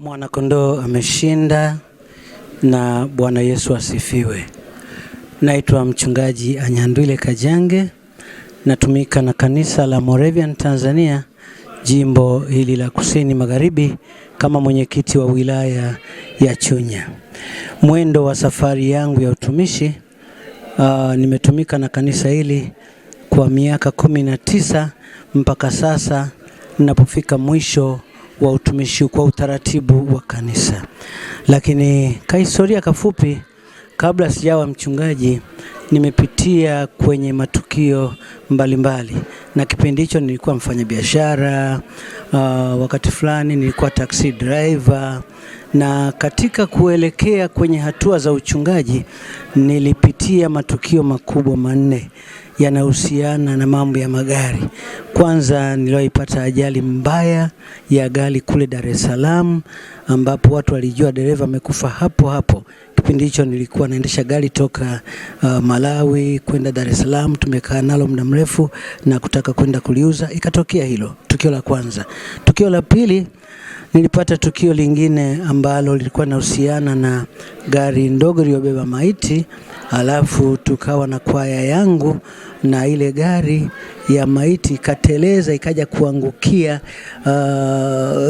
Mwanakondoo ameshinda na Bwana Yesu asifiwe. Naitwa mchungaji Anyandwile Kajange, natumika na kanisa la Moravian Tanzania, jimbo hili la Kusini Magharibi, kama mwenyekiti wa wilaya ya Chunya. Mwendo wa safari yangu ya utumishi, nimetumika na kanisa hili kwa miaka 19 mpaka sasa ninapofika mwisho wa utumishi kwa utaratibu wa kanisa. Lakini kahistoria kafupi, kabla sijawa mchungaji, nimepitia kwenye matukio mbalimbali. Na kipindi hicho nilikuwa mfanyabiashara, wakati fulani nilikuwa taxi driver, na katika kuelekea kwenye hatua za uchungaji nilipitia matukio makubwa manne yanahusiana na mambo ya magari. Kwanza niliwaipata ajali mbaya ya gari kule Dar es Salaam, ambapo watu walijua dereva amekufa hapo hapo. Kipindi hicho nilikuwa naendesha gari toka Malawi kwenda Dar es Salaam, tumekaa nalo muda mrefu na kutaka kwenda kuliuza, ikatokea hilo, tukio la kwanza. Tukio la pili, nilipata tukio lingine ambalo lilikuwa linahusiana na gari ndogo iliyobeba maiti, alafu tukawa na kwaya yangu na ile gari ya maiti kateleza ikaja kuangukia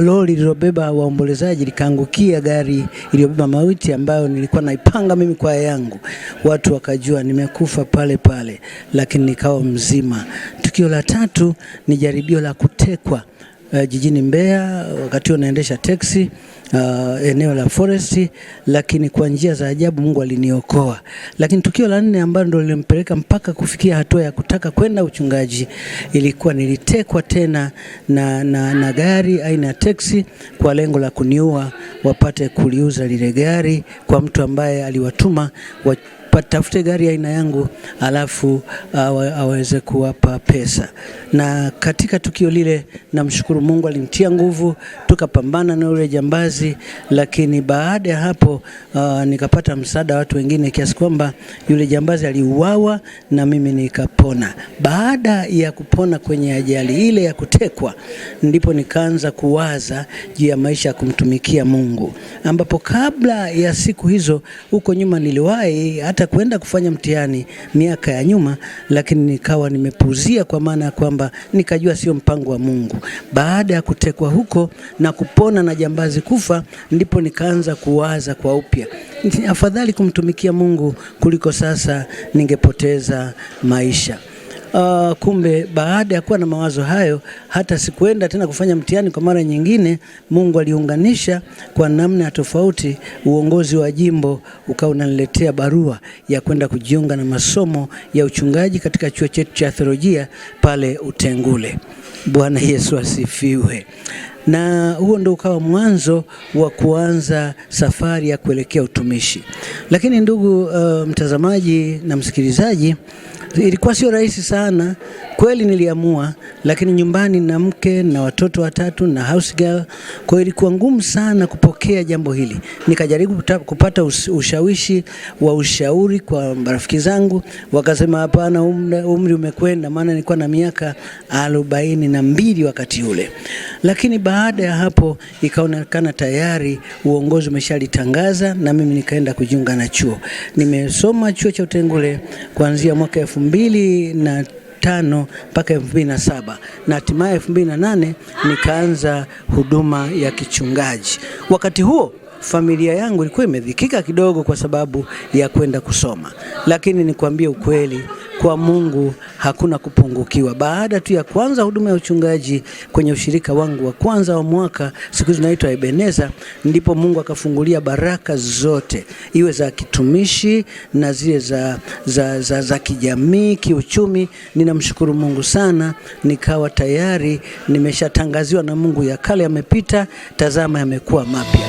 lori lililobeba waombolezaji, likaangukia gari iliyobeba maiti ambayo nilikuwa naipanga mimi kwaya yangu. Watu wakajua nimekufa pale pale, lakini nikawa mzima. Tukio la tatu ni jaribio la kutekwa jijini Mbeya, wakati naendesha taxi eneo la Forest, lakini kwa njia za ajabu Mungu aliniokoa. Lakini tukio la 4 ambalo ndio lilimpeleka mpaka kufikia hatua ya kutaka kwenda uchungaji, ilikuwa nilitekwa tena na gari aina ya taxi kwa lengo la kuniua, wapate kuliuza lile gari kwa mtu ambaye aliwatuma patafute gari aina yangu alafu aweze kuwapa pesa. Na katika tukio lile namshukuru Mungu alinitia nguvu, tukapambana na yule jambazi, lakini baada ya hapo nikapata msaada wa watu wengine kiasi kwamba yule jambazi aliuawa na mimi nikapona. Baada ya kupona kwenye ajali ile ya kutekwa, ndipo nikaanza kuwaza juu ya maisha ya kumtumikia Mungu, ambapo kabla ya siku hizo huko nyuma niliwahi hata kwenda kufanya mtihani miaka ya nyuma, lakini nikawa nimepuuzia, kwa maana kwamba nikajua sio mpango wa Mungu. Baada ya kutekwa huko na kupona na jambazi kufa, ndipo nikaanza kuwaza kwa upya, afadhali kumtumikia Mungu kuliko sasa ningepoteza maisha. Kumbe baada ya kuwa na mawazo hayo, hata sikuenda tena kufanya mtihani kwa mara nyingine. Mungu aliunganisha kwa namna tofauti, uongozi wa jimbo ukao unaniletea barua ya kwenda kujiunga na masomo ya uchungaji katika chuo chetu cha theolojia pale Utengule. Bwana Yesu asifiwe. Na huo ndio ukawa mwanzo wa kuanza safari ya kuelekea utumishi. Lakini ndugu mtazamaji na msikilizaji, ilikuwa sio rahisi sana. Kweli niliamua, lakini nyumbani na mke na watoto 3 na house girl, kwa hiyo ilikuwa ngumu sana kupokea jambo hili. Nikajaribu kupata ushawishi wa ushauri kwa marafiki zangu, wakasema hapana, umri umekwenda, maana nilikuwa na miaka 42 wakati ule. Lakini baada ya hapo ikaonekana tayari uongozi umeshalitangaza, na mimi nikaenda kujiunga na chuo. Nimesoma chuo cha Utengule kuanzia mwaka 2005 mpaka 2007, na hatimaye 2008 nikaanza huduma ya kichungaji. Wakati huo familia yangu ilikuwa imedhikika kidogo kwa sababu ya kwenda kusoma, lakini nikwambie ukweli, kwa Mungu hakuna kupungukiwa. Baada tu ya kwanza huduma ya uchungaji kwenye ushirika wangu wa kwanza wa mwaka, siku zinaitwa Ebeneza, ndipo Mungu akafungulia baraka zote, iwe za kitumishi na zile za kijamii, kiuchumi. Ninamshukuru Mungu sana, nikawa tayari nimeshatangaziwa na Mungu, ya kale yamepita, tazama yamekuwa mapya.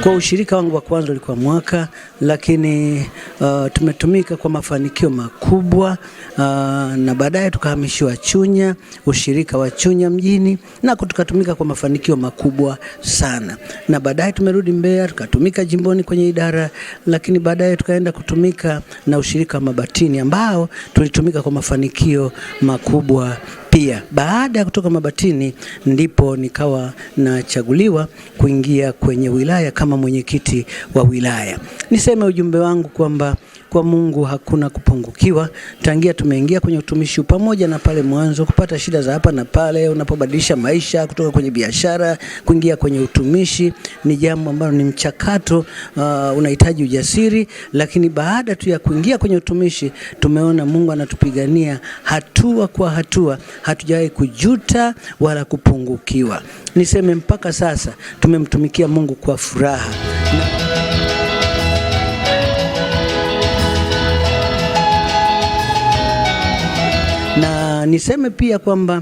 Kwa ushirika wangu wa kwanza ulikuwa mwaka, lakini tumetumika kwa mafanikio makubwa, na baadaye tukahamishiwa Chunya, ushirika wa Chunya mjini, na tukatumika kwa mafanikio makubwa sana. Na baadaye tumerudi Mbeya, tukatumika jimboni kwenye idara, lakini baadaye tukaenda kutumika na ushirika wa Mabatini ambao tulitumika kwa mafanikio makubwa pia. Baada ya kutoka Mabatini ndipo nikawa nachaguliwa kuingia kwenye wilaya kama mwenyekiti wa wilaya. Niseme ujumbe wangu kwamba kwa Mungu hakuna kupungukiwa. Tangia tumeingia kwenye utumishi, pamoja na pale mwanzo kupata shida za hapa na pale, unapobadilisha maisha kutoka kwenye biashara kuingia kwenye utumishi, ni jambo ambalo ni mchakato, unahitaji ujasiri, lakini baada tu ya kuingia kwenye utumishi tumeona Mungu anatupigania hatua kwa hatua, hatujawahi kujuta wala kupungukiwa. Niseme mpaka sasa tumemtumikia Mungu kwa furaha. Na niseme pia kwamba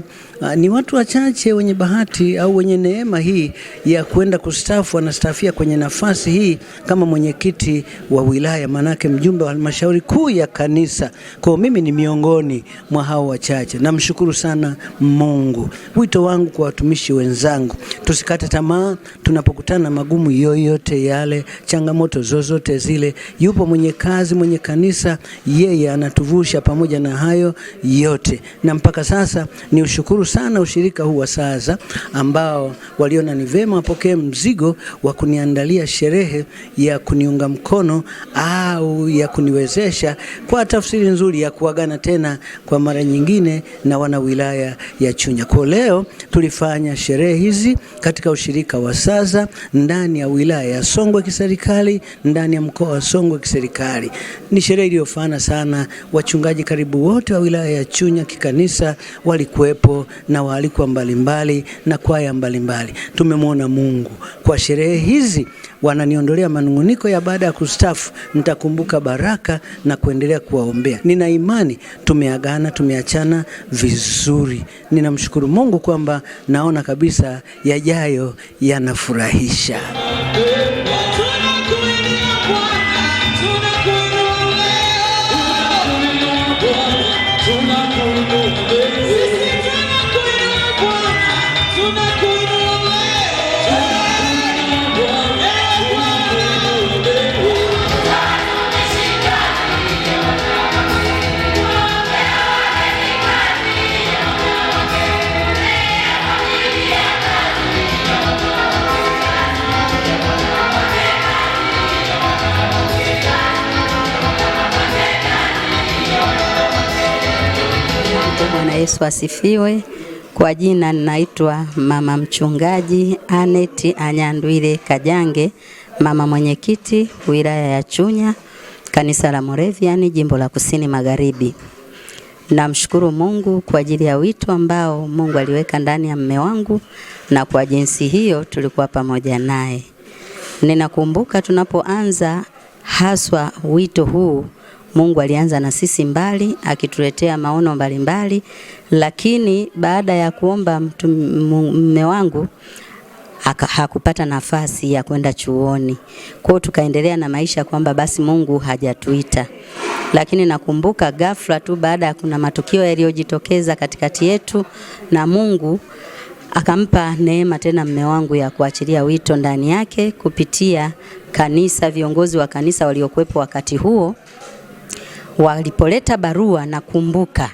ni watu wachache wenye bahati au wenye neema hii ya kwenda kustaafu, wanastafia kwenye nafasi hii kama mwenyekiti wa wilaya, manake mjumbe wa halmashauri kuu ya kanisa. Kwa mimi ni miongoni mwa hao wachache. Namshukuru sana Mungu. Wito wangu kwa watumishi wenzangu, tusikate tamaa tunapokutana magumu yoyote yale, changamoto zozote zile. Yupo mwenye kazi, mwenye kanisa, yeye anatuvusha pamoja na hayo yote. Na mpaka sasa ni ushukuru sana ushirika huu wa Saza ambao waliona ni vema wapokee mzigo wa kuniandalia sherehe ya kuniunga mkono au ya kuniwezesha, kwa tafsiri nzuri ya kuagana tena kwa mara nyingine na wana wilaya ya Chunya. Kwa leo tulifanya sherehe hizi katika ushirika wa Saza ndani ya wilaya ya Songwe kiserikali, ndani ya mkoa wa Songwe kiserikali. Ni sherehe iliyofana sana. Wachungaji karibu wote wa wilaya ya Chunya kikanisa walikuwepo, na waalikwa mbalimbali na kwaya mbalimbali. Tumemwona Mungu kwa sherehe hizi. Wananiondolea manunguniko ya baada ya kustaafu. Nitakumbuka baraka na kuendelea kuwaombea. Nina imani tumeagana, tumeachana vizuri. Ninamshukuru Mungu kwamba naona kabisa yajayo yanafurahisha. Bwana Yesu asifiwe. Kwa jina ninaitwa Mama Mchungaji Aneti Anyandwile Kajange, mama mwenyekiti wilaya ya Chunya, kanisa la Moravian, jimbo la Kusini Magharibi. Namshukuru Mungu kwa ajili ya wito ambao Mungu aliweka ndani ya mume wangu, na kwa jinsi hiyo tulikuwa pamoja naye. Ninakumbuka tunapoanza haswa wito huu, Mungu alianza na sisi mbali, akituletea maono mbalimbali, lakini baada ya kuomba mume wangu hakupata nafasi ya kwenda chuoni. Kwa hiyo tukaendelea na maisha kwamba basi Mungu hajatuita. Lakini nakumbuka ghafla tu baada ya kuna matukio yaliyojitokeza katikati yetu, na Mungu akampa neema tena mume wangu ya kuachilia wito ndani yake kupitia kanisa, viongozi wa kanisa waliokuwepo wakati huo. Walipoleta barua, nakumbuka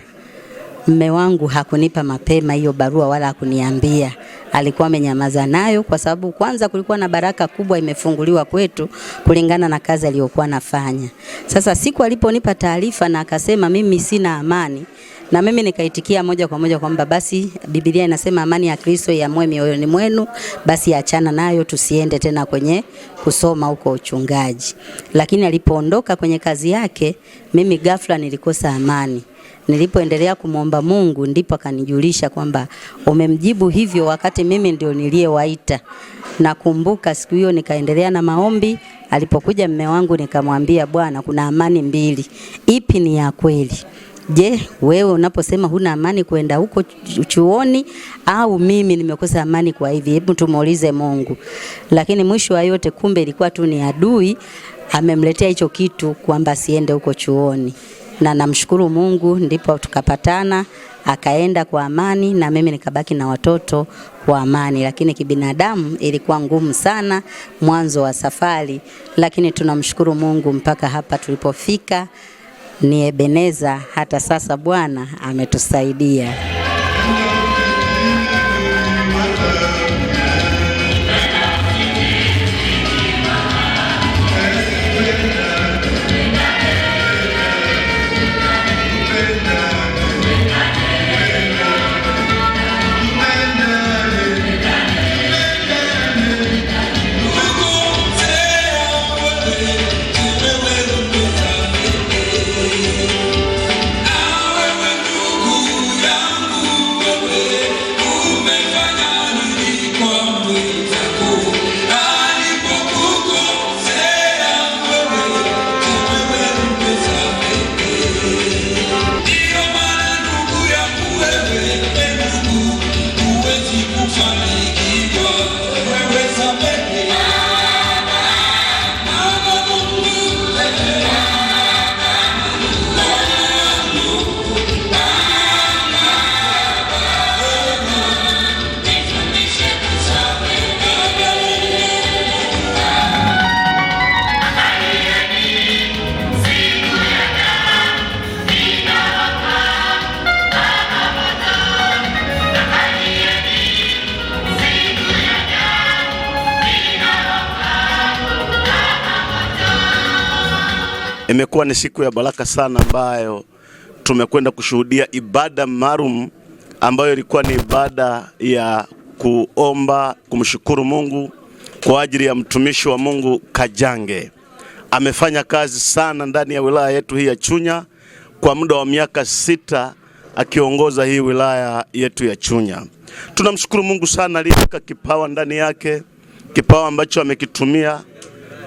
mume wangu hakunipa mapema hiyo barua wala hakuniambia. Alikuwa amenyamaza nayo kwa sababu kwanza kulikuwa na baraka kubwa imefunguliwa kwetu kulingana na kazi aliyokuwa nafanya. Sasa siku aliponipa taarifa na akasema mimi sina amani, na mimi nikaitikia moja kwa moja kwamba basi Biblia inasema amani ya Kristo iamue mioyoni mwenu, basi achana nayo, tusiende tena kwenye kusoma huko uchungaji. Lakini alipoondoka kwenye kazi yake, mimi ghafla nilikosa amani. Nilipoendelea kumwomba Mungu ndipo akanijulisha kwamba umemjibu hivyo wakati mimi ndio niliyewaita. Nakumbuka siku hiyo nikaendelea na maombi. Alipokuja mume wangu nikamwambia, Bwana, kuna amani mbili, ipi ni ya kweli? Je, wewe unaposema huna amani kwenda huko chuoni au mimi nimekosa amani kwa hivi? Hebu tumuulize Mungu. Lakini mwisho wa yote kumbe ilikuwa tu ni adui amemletea hicho kitu kwamba siende huko chuoni. Na namshukuru Mungu, ndipo tukapatana, akaenda kwa amani na mimi nikabaki na watoto kwa amani. Lakini kibinadamu ilikuwa ngumu sana mwanzo wa safari, lakini tunamshukuru Mungu mpaka hapa tulipofika. Ni Ebeneza, hata sasa Bwana ametusaidia. Imekuwa ni siku ya baraka sana ambayo tumekwenda kushuhudia ibada maalum ambayo ilikuwa ni ibada ya kuomba kumshukuru Mungu kwa ajili ya mtumishi wa Mungu Kajange. Amefanya kazi sana ndani ya wilaya yetu hii ya Chunya kwa muda wa miaka 6 akiongoza hii wilaya yetu ya Chunya. Tunamshukuru Mungu sana, aliweka kipawa ndani yake, kipawa ambacho amekitumia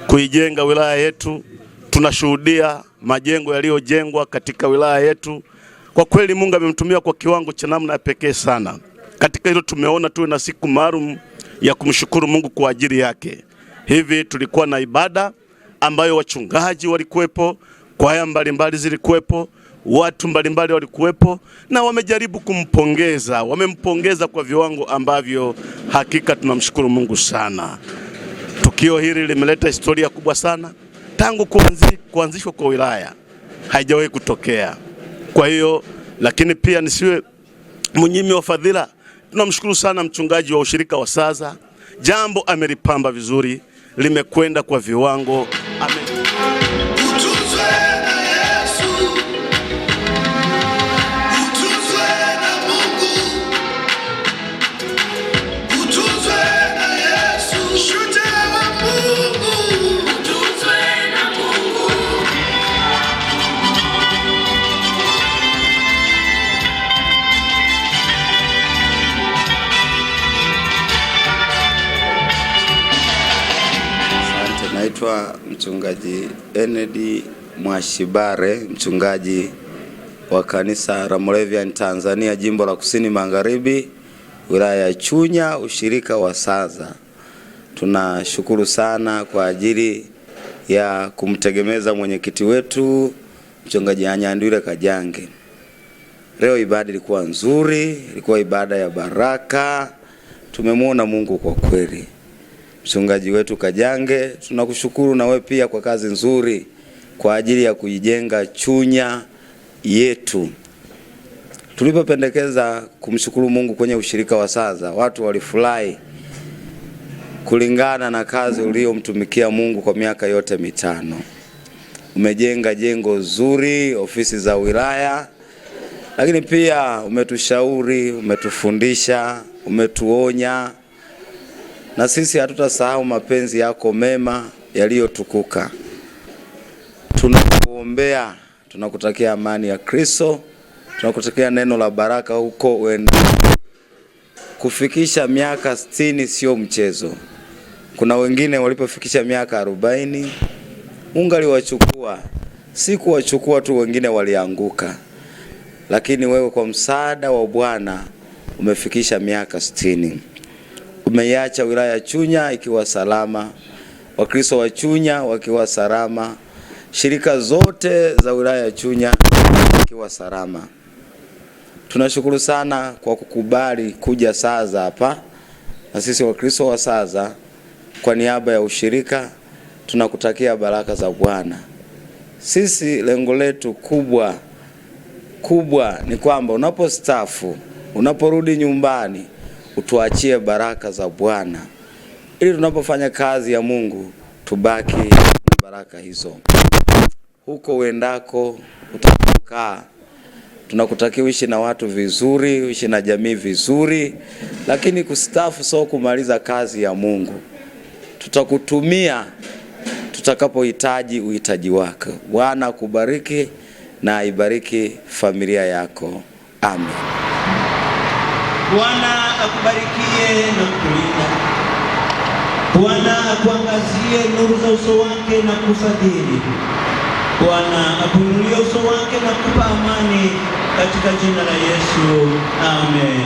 kuijenga wilaya yetu. Tunashuhudia majengo yaliyojengwa katika wilaya yetu. Kwa kweli Mungu amemtumia kwa kiwango cha namna ya pekee sana. Katika hilo tumeona tuwe na siku maalum ya kumshukuru Mungu kwa ajili yake. Hivi tulikuwa na ibada ambayo wachungaji walikuwepo, kwaya mbalimbali zilikuwepo, watu mbalimbali walikuwepo na wamejaribu kumpongeza, wamempongeza kwa viwango ambavyo hakika tunamshukuru Mungu sana. Tukio hili limeleta historia kubwa sana. Tangu kuanzishwa kwa wilaya haijawahi kutokea. Kwa hiyo lakini pia nisiwe mnyimi wa fadhila, tunamshukuru sana mchungaji wa ushirika wa Saza. Jambo amelipamba vizuri, limekwenda kwa viwango. Naitwa mchungaji Enedi Mwashibare, mchungaji wa kanisa la Moravian Tanzania, jimbo la Kusini Magharibi, wilaya ya Chunya, ushirika wa Saza. Tunashukuru sana kwa ajili ya kumtegemeza mwenyekiti wetu mchungaji Anyandwile Kajange. Leo ibada ilikuwa nzuri, ilikuwa ibada ya baraka. Tumemwona Mungu kwa kweli. Mchungaji wetu Kajange, tunakushukuru na wewe pia kwa kazi nzuri kwa ajili ya kuijenga Chunya yetu. Tulipopendekeza kumshukuru Mungu kwenye ushirika wa Saza, watu walifurahi kulingana na kazi uliyomtumikia Mungu kwa miaka yote 5. Umejenga jengo zuri, ofisi za wilaya, lakini pia umetushauri, umetufundisha, umetuonya. Na sisi hatutasahau mapenzi yako mema yaliyotukuka. Tunakuombea, tunakutakia amani ya Kristo, tunakutakia neno la baraka huko uende. Kufikisha miaka 60 sio mchezo. Kuna wengine walipofikisha miaka 40 Mungu aliwachukua. Si kuwachukua tu, wengine walianguka. lakini wewe kwa msaada wa Bwana umefikisha miaka 60. Umeiacha wilaya ya Chunya ikiwa salama, Wakristo wa Chunya wakiwa salama, shirika zote za wilaya ya Chunya ikiwa salama. Tunashukuru sana kwa kukubali kuja Saza hapa, na sisi Wakristo wa Saza kwa niaba ya ushirika tunakutakia baraka za Bwana. Sisi lengo letu kubwa ni kwamba unapostaafu, unaporudi nyumbani, utuachie baraka za Bwana, ili tunapofanya kazi ya Mungu tubaki na baraka hizo. Huko uendako, utakaa, tunakutakia uishi na watu vizuri, uishi na jamii vizuri, lakini kustaafu sio kumaliza kazi ya Mungu. Tutakutumia tutakapohitaji uhitaji wako. Bwana kubariki na ibariki familia yako. Amen. Bwana akubarikie na kukulinda. Bwana akuangazie nuru za uso wake na kufadhili. Bwana akuinulie uso wake na kukupa amani, katika jina la Yesu. Amen.